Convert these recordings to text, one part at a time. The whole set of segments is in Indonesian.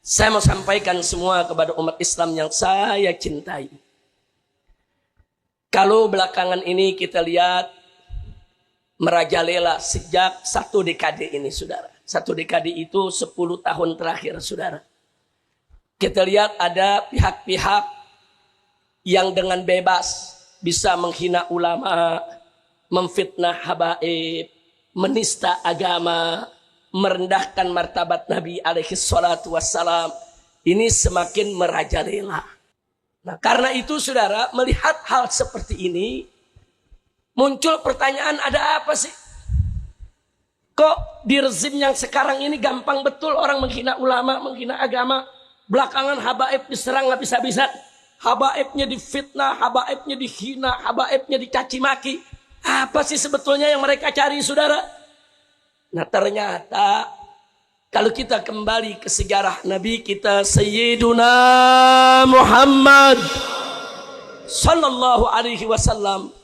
Saya mau sampaikan semua kepada umat Islam yang saya cintai. Kalau belakangan ini kita lihat merajalela sejak 1 dekade ini, saudara. 1 dekade itu 10 tahun terakhir, saudara. Kita lihat ada pihak-pihak yang dengan bebas bisa menghina ulama, memfitnah habaib, menista agama, merendahkan martabat Nabi alaihi salatu wassalam. Ini semakin merajalela. Nah, karena itu saudara, melihat hal seperti ini, muncul pertanyaan, ada apa sih? Kok di rezim yang sekarang ini gampang betul orang menghina ulama, menghina agama. Belakangan habaib diserang habis-habisan. Habaibnya difitnah, habaibnya dihina, habaibnya dicaci maki. Apa sih sebetulnya yang mereka cari, saudara? Nah, ternyata kalau kita kembali ke sejarah Nabi kita Sayyiduna Muhammad sallallahu alaihi wasallam,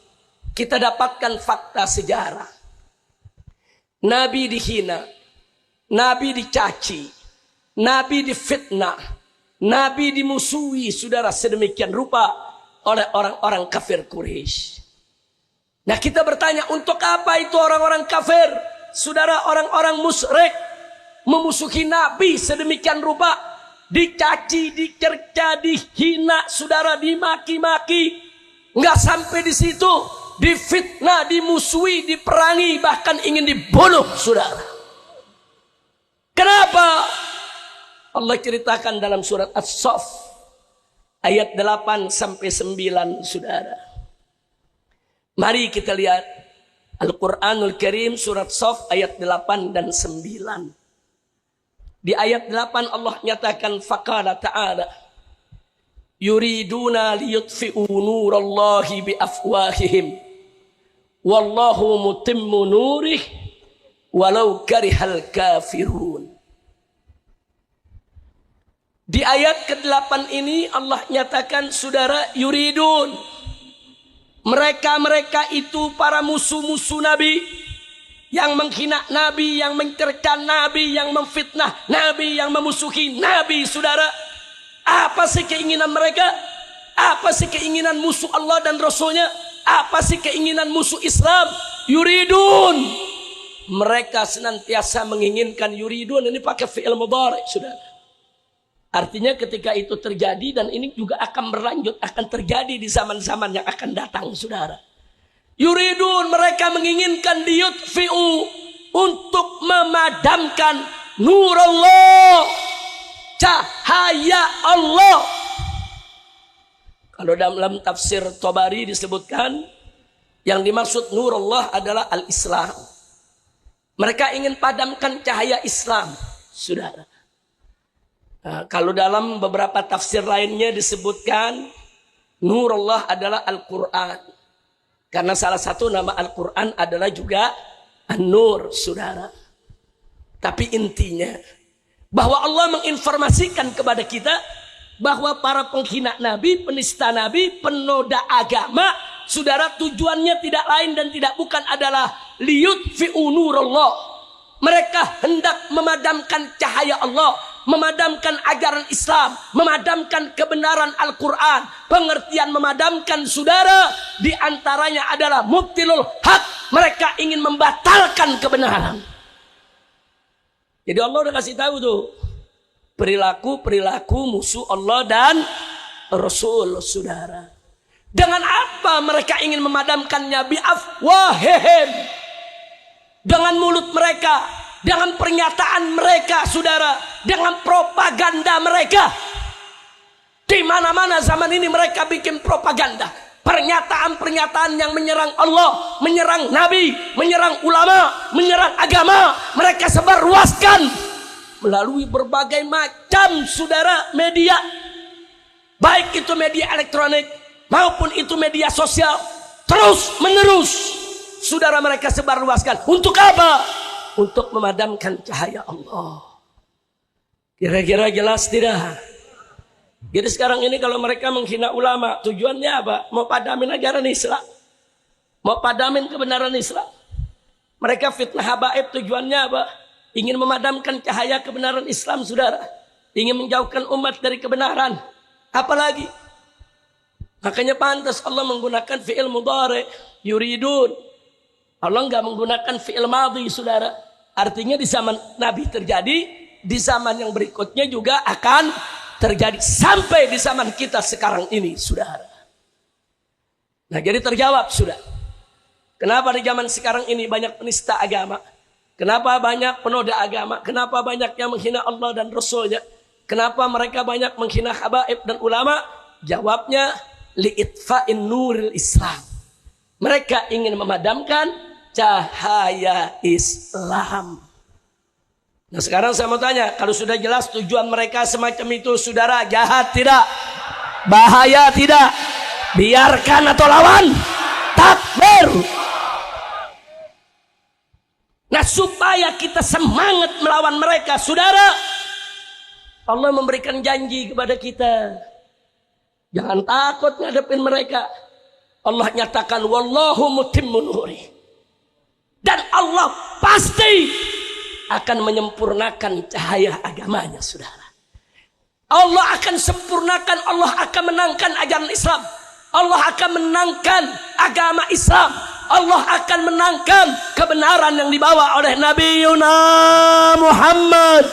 kita dapatkan fakta sejarah. Nabi dihina, Nabi dicaci, Nabi difitnah, Nabi dimusuhi, saudara, sedemikian rupa oleh orang-orang kafir Quraisy. Nah, kita bertanya, untuk apa itu orang-orang kafir, saudara, orang-orang musyrik memusuhi Nabi sedemikian rupa, dicaci, dicerca, dihina, saudara, dimaki-maki, nggak sampai di situ, difitnah, dimusuhi, diperangi, bahkan ingin dibunuh, saudara. Kenapa? Allah ceritakan dalam surat As-Saff ayat 8 sampai 9, saudara. Mari kita lihat Al-Quranul Karim surat Saff ayat 8 dan 9. Di ayat 8 Allah nyatakan, faqala ta'ala yuriduna liyutfi'u nurallahi biafwahihim wallahu mutimmu nurih walau karihal kafirun. Di ayat ke-8 ini Allah nyatakan, saudara, yuridun, mereka itu para musuh-musuh Nabi, yang menghina Nabi, yang mencerca Nabi, yang memfitnah Nabi, yang memusuhi Nabi, saudara. Apa sih keinginan mereka? Apa sih keinginan musuh Allah dan Rasulnya? Apa sih keinginan musuh Islam? Yuridun, mereka senantiasa menginginkan. Yuridun ini pakai fi'il mudhari, saudara. Artinya ketika itu terjadi, dan ini juga akan berlanjut, akan terjadi di zaman-zaman yang akan datang, saudara. Yuridun, mereka menginginkan liyutfi'u, untuk memadamkan nur Allah, cahaya Allah. Kalau dalam tafsir Tabari disebutkan, yang dimaksud nur Allah adalah al-Islam. Mereka ingin padamkan cahaya Islam, saudara. Nah, kalau dalam beberapa tafsir lainnya disebutkan nur Allah adalah Al-Quran, karena salah satu nama Al-Quran adalah juga An-Nur, saudara. Tapi intinya bahwa Allah menginformasikan kepada kita bahwa para penghina Nabi, penista Nabi, penoda agama, saudara, tujuannya tidak lain dan tidak bukan adalah liyutfi'u nurallah. Mereka hendak memadamkan cahaya Allah, memadamkan ajaran Islam, memadamkan kebenaran Al-Quran. Pengertian memadamkan, saudara, diantaranya adalah mubtilul haq. Mereka ingin membatalkan kebenaran. Jadi Allah udah kasih tahu tuh perilaku musuh Allah dan Rasul, saudara. Dengan apa mereka ingin memadamkannya? Biafwahihim, dengan mulut mereka, dengan pernyataan mereka, saudara, dengan propaganda mereka. Di mana-mana zaman ini mereka bikin propaganda, pernyataan-pernyataan yang menyerang Allah, menyerang Nabi, menyerang ulama, menyerang agama. Mereka sebarluaskan melalui berbagai macam, saudara, media, baik itu media elektronik maupun itu media sosial. Terus menerus, saudara, mereka sebarluaskan. Untuk apa? Untuk memadamkan cahaya Allah. Kira-kira jelas tidak? Jadi sekarang ini kalau mereka menghina ulama, tujuannya apa? Mau padamin ajaran Islam, mau padamin kebenaran Islam. Mereka fitnah habaib, tujuannya apa? Ingin memadamkan cahaya kebenaran Islam, saudara. ingin menjauhkan umat dari kebenaran. Apalagi? Makanya pantas Allah menggunakan fi'il mudhari, yuridun. Allah enggak menggunakan fi'il madhi, saudara. Artinya di zaman Nabi terjadi, di zaman yang berikutnya juga akan terjadi sampai di zaman kita sekarang ini, saudara. Nah, jadi terjawab sudah. Kenapa di zaman sekarang ini banyak penista agama? Kenapa banyak penoda agama? Kenapa banyak yang menghina Allah dan Rasulnya? Kenapa mereka banyak menghina habaib dan ulama? Jawabnya, li'itfa'in nuril Islam. Mereka ingin memadamkan cahaya Islam. Nah, sekarang saya mau tanya, kalau sudah jelas tujuan mereka semacam itu, saudara, jahat tidak? Bahaya tidak? Biarkan atau lawan? Takbir. Nah, supaya kita semangat melawan mereka, saudara, Allah memberikan janji kepada kita. Jangan takut ngadepin mereka. Allah nyatakan, wallahu mutimmu nuri. Dan Allah pasti akan menyempurnakan cahaya agamanya, saudara. Allah akan sempurnakan, Allah akan menangkan ajaran Islam. Allah akan menangkan agama Islam. Allah akan menangkan kebenaran yang dibawa oleh Nabi Muhammad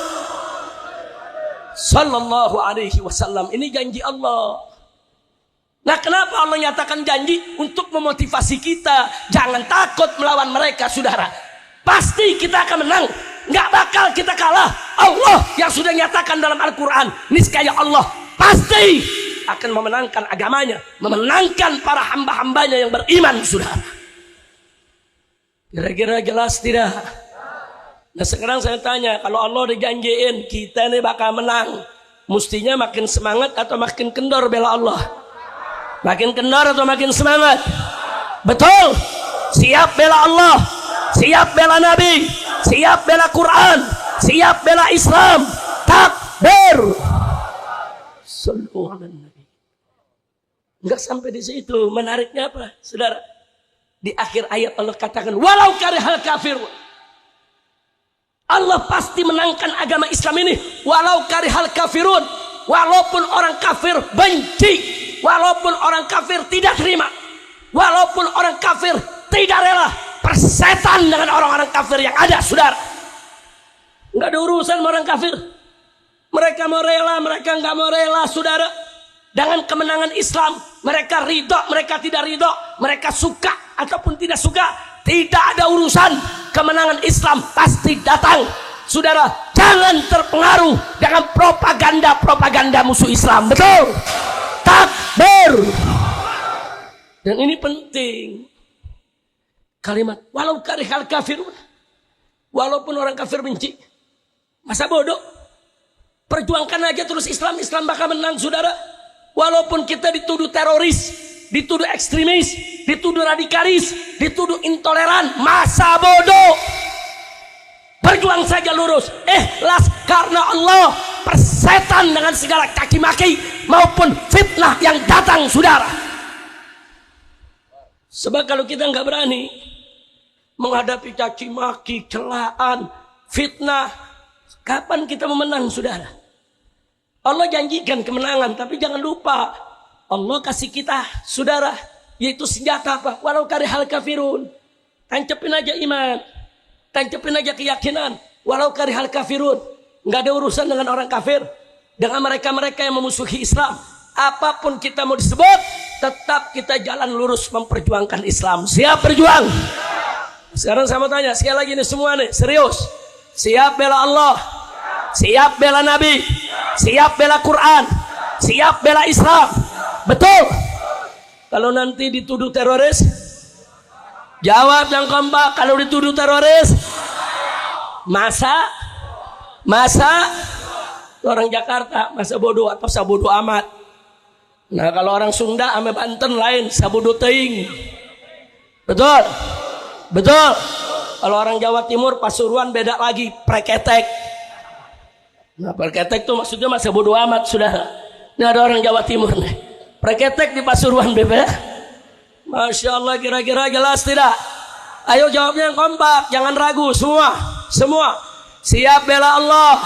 sallallahu alaihi wasallam. Ini janji Allah. Nah, kenapa Allah nyatakan janji? Untuk memotivasi kita. Jangan takut melawan mereka, saudara. Pasti kita akan menang. Nggak bakal kita kalah. Allah yang sudah nyatakan dalam Al-Quran. Niscaya Allah pasti akan memenangkan agamanya. Memenangkan para hamba-hambanya yang beriman, saudara. Kira-kira jelas tidak? Nah, sekarang saya tanya, kalau Allah dijanjiin kita ini bakal menang, mestinya makin semangat atau makin kendor bela Allah? Makin kendor atau makin semangat? Betul. Siap bela Allah, siap bela Nabi, siap bela Quran, siap bela Islam. Takbir. Sallu ala Nabi. Enggak sampai di situ. Menariknya apa, saudara? Di akhir ayat Allah katakan, walau karihal kafir. Allah pasti menangkan agama Islam ini, walau karihal kafirun. Walaupun orang kafir benci, walaupun orang kafir tidak terima, walaupun orang kafir tidak rela. Persetan dengan orang-orang kafir yang ada, saudara. Nggak ada urusan sama orang kafir. Mereka mau rela, mereka nggak mau rela, saudara. Dengan kemenangan Islam, mereka ridho, mereka tidak ridho, mereka suka ataupun tidak suka, tidak ada urusan. Kemenangan Islam pasti datang, saudara. Jangan terpengaruh dengan propaganda musuh Islam. Betul? Takbir. Dan ini penting. Kalimat walau karihal kafirun, walaupun orang kafir benci. Masa bodoh? Perjuangkan aja terus Islam, Islam bakal menang, saudara. Walaupun kita dituduh teroris, dituduh ekstremis, dituduh radikalis, dituduh intoleran, masa bodoh. Berjuang saja lurus, ikhlas karena Allah. Persetan dengan segala caci maki maupun fitnah yang datang, saudara. Sebab kalau kita nggak berani menghadapi caci maki, celaan, fitnah, kapan kita memenang, saudara? Allah janjikan kemenangan, tapi jangan lupa Allah kasih kita, saudara, yaitu senjata apa? Walau karihal kafirun. Tancepin aja iman, tancepin aja keyakinan. Walau karihal kafirun. Nggak ada urusan dengan orang kafir, dengan mereka-mereka yang memusuhi Islam. Apapun kita mau disebut, tetap kita jalan lurus memperjuangkan Islam. Siap berjuang? Sekarang saya mau tanya sekali lagi nih semua nih, serius. Siap bela Allah, siap bela Nabi, siap bela Quran, siap bela Islam. Betul? Kalau nanti dituduh teroris, jawab yang kompak. Kalau dituduh teroris, masa orang Jakarta masa bodoh atau sabodo amat. Nah, kalau orang Sunda ame Banten lain, sabodo teing. Betul? Betul. Kalau orang Jawa Timur Pasuruan beda lagi, preketek. Nah, preketek itu maksudnya masa bodoh amat, sudah. Ini ada orang Jawa Timur nih, preketek di Pasuruan, bebe. Masya Allah, kira-kira jelas tidak? Ayo jawabnya yang kompak, jangan ragu, semua. Siap bela Allah,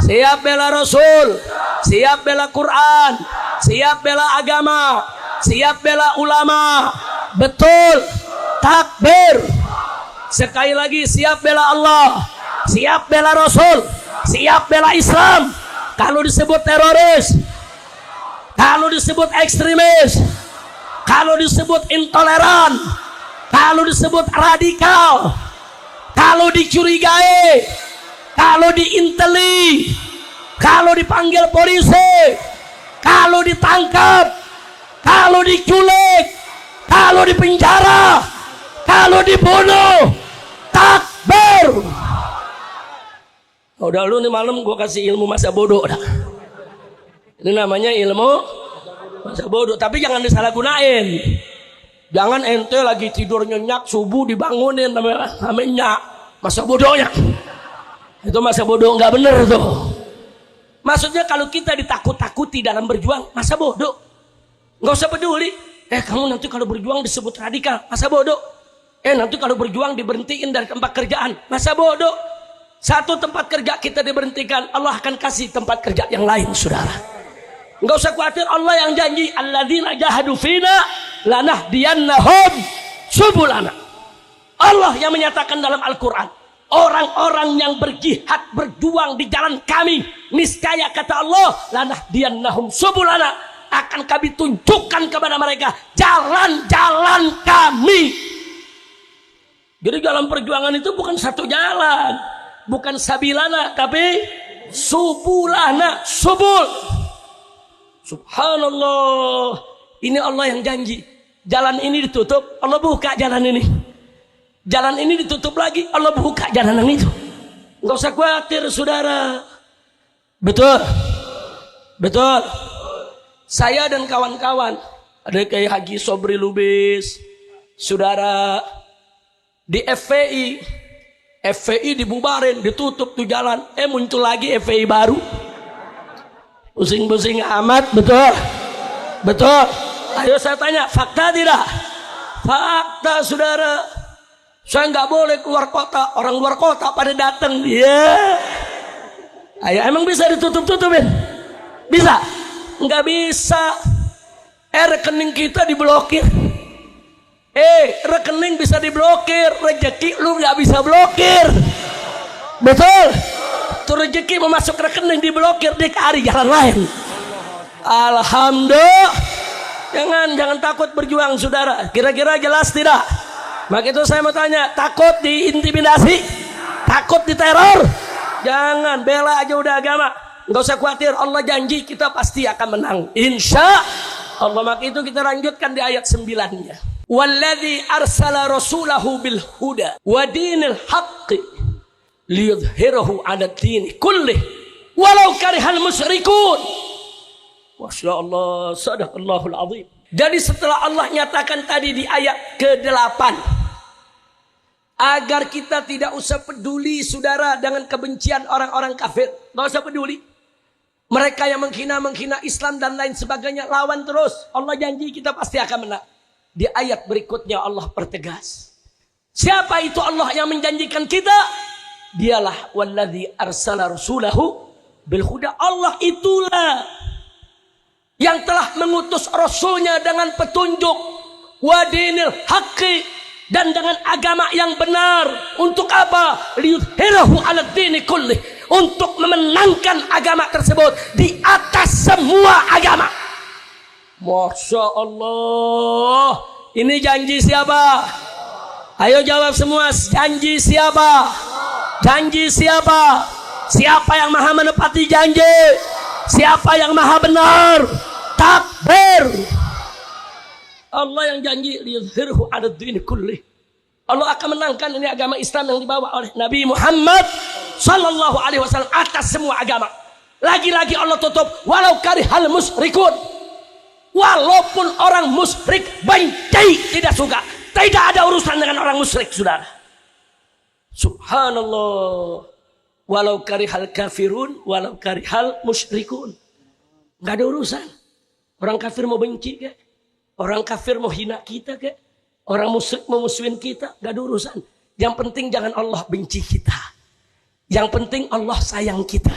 siap bela Rasul, siap bela Quran, siap bela agama, siap bela ulama. Betul, takbir. Sekali lagi, siap bela Allah, siap bela Rasul, siap bela Islam. Kalau disebut teroris, kalau disebut ekstremis, kalau disebut intoleran, kalau disebut radikal, kalau dicurigai, kalau diinteli, kalau dipanggil polisi, kalau ditangkap, kalau diculik, kalau dipenjara, kalau dibunuh, takbir. Udah lu nih malam gue kasih ilmu masa bodoh dah. Ini namanya ilmu masa bodoh, tapi jangan disalahgunain. Jangan ente lagi tidur nyenyak subuh dibangunin namanya masa bodohnya. Itu masa bodoh nggak bener tuh. Maksudnya kalau kita ditakut-takuti dalam berjuang, masa bodoh. Nggak usah peduli. Kamu nanti kalau berjuang disebut radikal, masa bodoh. Nanti kalau berjuang diberhentiin dari tempat kerjaan, masa bodoh. Satu tempat kerja kita diberhentikan, Allah akan kasih tempat kerja yang lain, saudara. Nggak usah khawatir, Allah yang janji, alladzina jahadu fina lanahdiyannahum subulana. Allah yang menyatakan dalam Al-Quran, orang-orang yang berjihad berjuang di jalan kami, niscaya kata Allah, lanahdiyannahum subulana, akan kami tunjukkan kepada mereka jalan-jalan kami. Jadi jalan perjuangan itu bukan satu jalan, bukan sabilana, tapi subulana, subul. Subhanallah, ini Allah yang janji. Jalan ini ditutup, Allah buka jalan ini. Jalan ini ditutup lagi, Allah buka jalan yang itu. Nggak usah khawatir, saudara. Betul, betul. Saya dan kawan-kawan, ada kayak Haji Sobri Lubis, saudara, di FPI dibubarin, ditutup tuh jalan. Muncul lagi FPI baru. Pusing-pusing amat, betul, betul. Ayo saya tanya, fakta tidak? Fakta, saudara. Saya nggak boleh keluar kota, orang luar kota pada datang. Ya, ayo, emang bisa ditutup-tutupin? Bisa? Nggak bisa. Rekening kita diblokir. Rekening bisa diblokir, rezeki lu nggak bisa blokir. Betul. Tuh rezeki mau masuk rekening diblokir, dia cari jalan lain. Alhamdulillah. Jangan takut berjuang, saudara. Kira-kira jelas tidak? Maka itu saya mau tanya, takut diintimidasi, takut diteror? Jangan, bela aja udah agama. Nggak usah khawatir, Allah janji kita pasti akan menang, insya Allah. Maka itu kita lanjutkan di ayat 9-nya. Walladzi arsala rasulahu bil huda wa dinil haqqi liyudhhirahu 'ala ad-din kullih walau karihal musyrikun. Masya Allah, sadaqallahul azim. Jadi setelah Allah nyatakan tadi di ayat ke-8, agar kita tidak usah peduli, saudara, dengan kebencian orang-orang kafir. Nggak usah peduli. Mereka yang menghina Islam dan lain sebagainya, lawan terus. Allah janji kita pasti akan menang. Di ayat berikutnya Allah pertegas. Siapa itu Allah yang menjanjikan kita? Dialah walladzi arsala rasulahu bil huda. Allah itulah yang telah mengutus rasulnya dengan petunjuk, wadinil haqqi, dan dengan agama yang benar. Untuk apa? Liyudhhirahu 'ala ad-dini kullih, untuk memenangkan agama tersebut di atas semua agama. Masya Allah. Ini janji siapa? Ayo jawab semua. Janji siapa? Janji siapa? Siapa yang maha menepati janji? Siapa yang maha benar? Takbir. Allah yang janji liyudhhirahu 'ala ad-dini kullih. Allah akan menangkan ini agama Islam yang dibawa oleh Nabi Muhammad sallallahu alaihi wasallam atas semua agama. Lagi-lagi Allah tutup, walau karihal musyrikun. Walaupun orang musyrik benci, tidak suka, tidak ada urusan dengan orang musyrik, saudara. Subhanallah. Walau karihal kafirun, walau karihal musyrikun. Nggak ada urusan. Orang kafir mau benci ke? Orang kafir mau hina kita ke? Orang musyrik mau musuhin kita? Nggak ada urusan. Yang penting jangan Allah benci kita. Yang penting Allah sayang kita.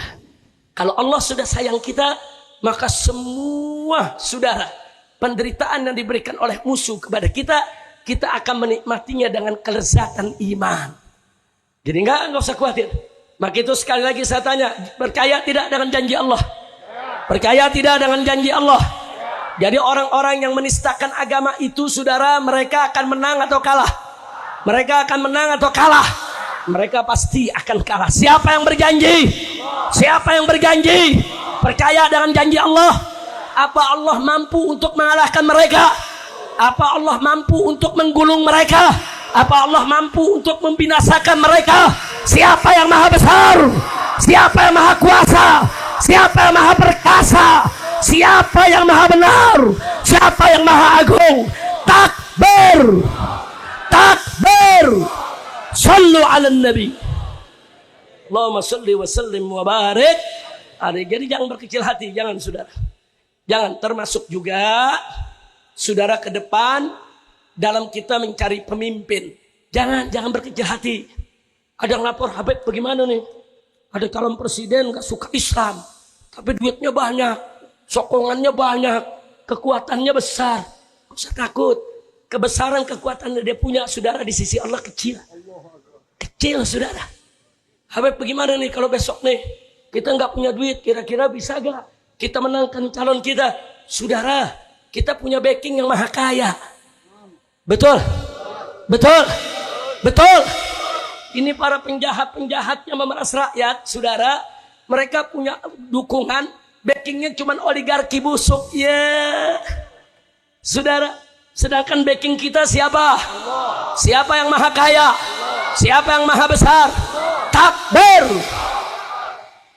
Kalau Allah sudah sayang kita, maka semua saudara, penderitaan yang diberikan oleh musuh kepada kita, kita akan menikmatinya dengan kelezatan iman. Jadi enggak usah khawatir. Maka itu sekali lagi saya tanya, percaya tidak dengan janji Allah? Percaya tidak dengan janji Allah? Jadi orang-orang yang menistakan agama itu, saudara, mereka akan menang atau kalah? Mereka akan menang atau kalah? Mereka pasti akan kalah. Siapa yang berjanji? Siapa yang berjanji? Percaya dengan janji Allah? Apa Allah mampu untuk mengalahkan mereka? Apa Allah mampu untuk menggulung mereka? Apa Allah mampu untuk membinasakan mereka? Siapa yang maha besar? Siapa yang maha kuasa? Siapa yang maha perkasa? Siapa yang maha benar? Siapa yang maha agung? Takbir! Takbir! Sallu ala nabi. Allahumma salli wa sallim wa barik. Jadi jangan berkecil hati, jangan saudara. Jangan, termasuk juga saudara ke depan dalam kita mencari pemimpin. Jangan berkecil hati. Ada yang lapor, Habib bagaimana nih? Ada calon presiden gak suka Islam, tapi duitnya banyak, sokongannya banyak, kekuatannya besar. Gak usah takut. Kebesaran kekuatan yang dia punya, saudara, di sisi Allah kecil. Kecil, saudara. Habib bagaimana nih kalau besok nih kita nggak punya duit, kira-kira bisa gak kita menangkan calon kita? Saudara, kita punya backing yang maha kaya. Betul? Betul? Betul? Ini para penjahat-penjahat yang memeras rakyat, saudara, mereka punya dukungan, backingnya cuma oligarki busuk. Ya, saudara. Sedangkan backing kita siapa? Allah. Siapa yang maha kaya? Allah. Siapa yang maha besar? Takbir!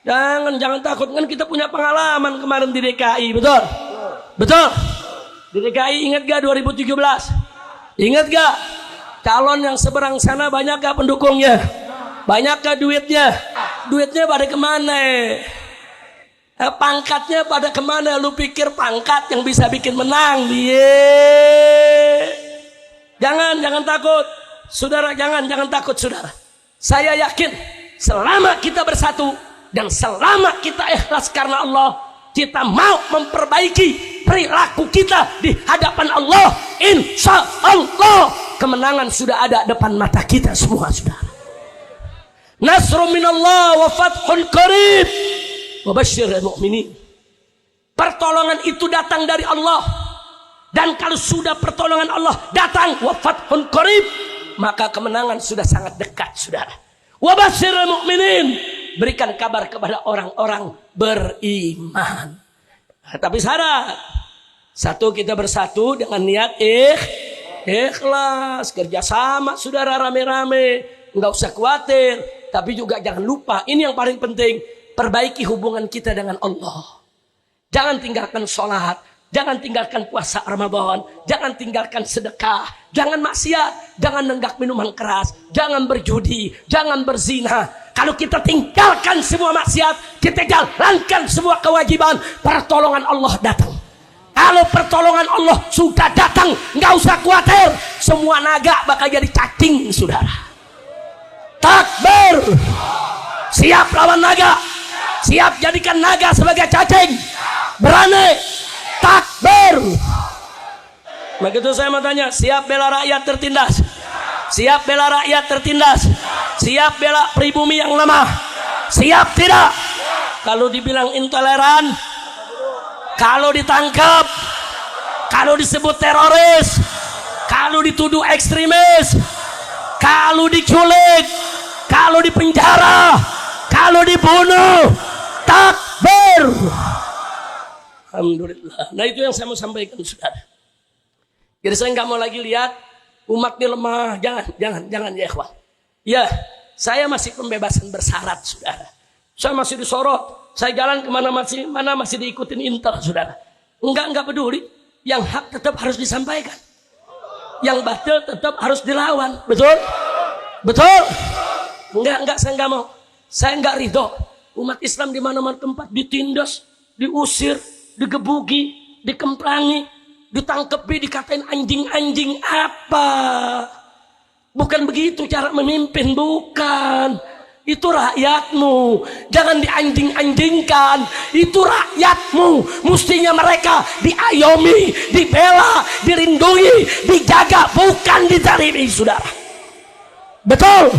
Jangan takut, kan kita punya pengalaman kemarin di DKI, betul? Betul? Di DKI ingat gak 2017? Ingat gak? Calon yang seberang sana banyak gak pendukungnya? Banyak gak duitnya? Duitnya pada kemana? Pangkatnya pada kemana? Lu pikir pangkat yang bisa bikin menang? Jangan takut, saudara. Jangan takut, saudara. Saya yakin selama kita bersatu dan selama kita ikhlas karena Allah, kita mau memperbaiki perilaku kita di hadapan Allah, insya Allah kemenangan sudah ada depan mata kita semua, saudara. Nasrun minallah wa fathun qarib. Wabashshiril mu'minin. Pertolongan itu datang dari Allah, dan kalau sudah pertolongan Allah datang, wa fathun qarib, maka kemenangan sudah sangat dekat, saudara. Wabashshiril mu'minin, berikan kabar kepada orang-orang beriman. Tapi syarat satu, kita bersatu dengan niat ikhlas, kerjasama, saudara, rame-rame, nggak usah khawatir. Tapi juga jangan lupa, ini yang paling penting, perbaiki hubungan kita dengan Allah. Jangan tinggalkan sholat, jangan tinggalkan puasa Ramadan, jangan tinggalkan sedekah, jangan maksiat, jangan nenggak minuman keras, jangan berjudi, jangan berzina. Kalau kita tinggalkan semua maksiat, kita jalankan semua kewajiban, pertolongan Allah datang. Kalau pertolongan Allah sudah datang, nggak usah khawatir, semua naga bakal jadi cacing, saudara. Takbir! Siap lawan naga? Siap jadikan naga sebagai cacing? Berani? Takbir! Begitu saya mau tanya, siap bela rakyat tertindas? Siap bela rakyat tertindas? Siap bela pribumi yang lemah? Siap tidak? Kalau dibilang intoleran, kalau ditangkap, kalau disebut teroris, kalau dituduh ekstremis, kalau diculik, kalau dipenjara, kalau dibunuh, takbir! Alhamdulillah. Nah, itu yang saya mau sampaikan, saudara. Jadi saya nggak mau lagi lihat umat ini lemah. Jangan ya ikhwan. Ya, saya masih pembebasan bersyarat, saudara. Saya masih disorot. Saya jalan kemana masih diikutin intel, saudara. Enggak peduli. Yang hak tetap harus disampaikan. Yang batil tetap harus dilawan. Betul? Betul? Enggak, saya enggak mau. Saya enggak ridho. Umat Islam di mana-mana tempat ditindas, diusir, digebuki, dikemplangi, ditangkepi, dikatain anjing-anjing. Apa? Bukan begitu cara memimpin, bukan. Itu rakyatmu, jangan dianjing-anjingkan. Itu rakyatmu, mestinya mereka diayomi, dibela, dilindungi, dijaga, bukan dizalimi, saudara. Betul?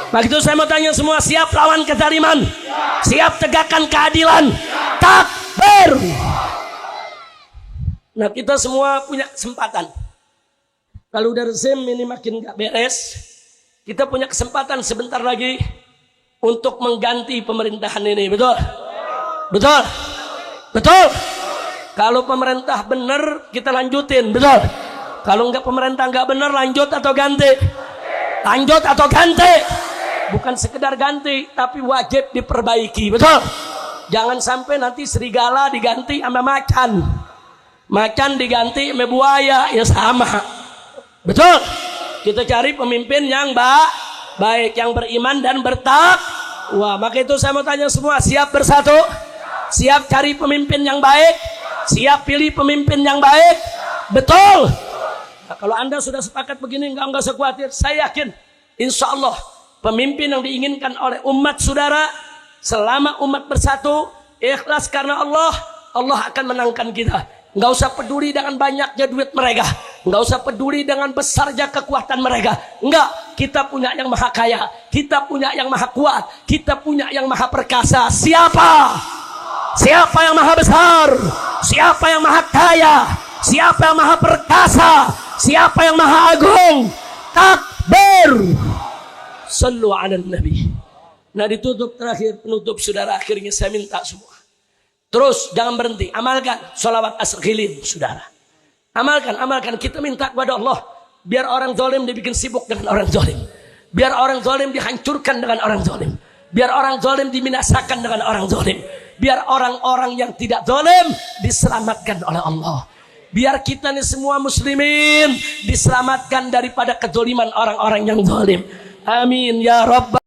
Begitu saya mau tanya semua, siap lawan kezaliman? Siap tegakkan keadilan? Takbir! Nah, kita semua punya kesempatan. Kalau udah rezim ini makin gak beres, kita punya kesempatan sebentar lagi untuk mengganti pemerintahan ini. Betul? Betul? Betul? Kalau pemerintah benar, kita lanjutin. Betul? Kalau enggak, pemerintah enggak benar, lanjut atau ganti? Lanjut atau ganti? Bukan sekedar ganti, tapi wajib diperbaiki. Betul? Jangan sampai nanti serigala diganti sama macan, macan diganti sama buaya, ya sama. Betul? Kita cari pemimpin yang baik, yang beriman dan bertakwa. Maka itu saya mau tanya semua, siap bersatu? Siap cari pemimpin yang baik? Siap pilih pemimpin yang baik? Betul? Nah, kalau Anda sudah sepakat begini, enggak usah khawatir. Saya yakin, insya Allah pemimpin yang diinginkan oleh umat saudara, selama umat bersatu, ikhlas karena Allah, Allah akan menangkan kita. Nggak usah peduli dengan banyaknya duit mereka, nggak usah peduli dengan besarnya kekuatan mereka. Enggak, kita punya yang maha kaya, kita punya yang maha kuat, kita punya yang maha perkasa. Siapa? Siapa yang maha besar? Siapa yang maha kaya? Siapa yang maha perkasa? Siapa yang maha agung? Takbir! Sallu ala Nabi. Nah, ditutup terakhir, penutup saudara, akhirnya saya minta semua, terus jangan berhenti, amalkan sholawat asr khilin, saudara. Amalkan. Kita minta kepada Allah, biar orang zalim dibikin sibuk dengan orang zalim, biar orang zalim dihancurkan dengan orang zalim, biar orang zalim diminasakan dengan orang zalim, biar orang-orang yang tidak zalim diselamatkan oleh Allah, biar kita nih semua muslimin diselamatkan daripada kezaliman orang-orang yang zalim. Amin ya Rabb.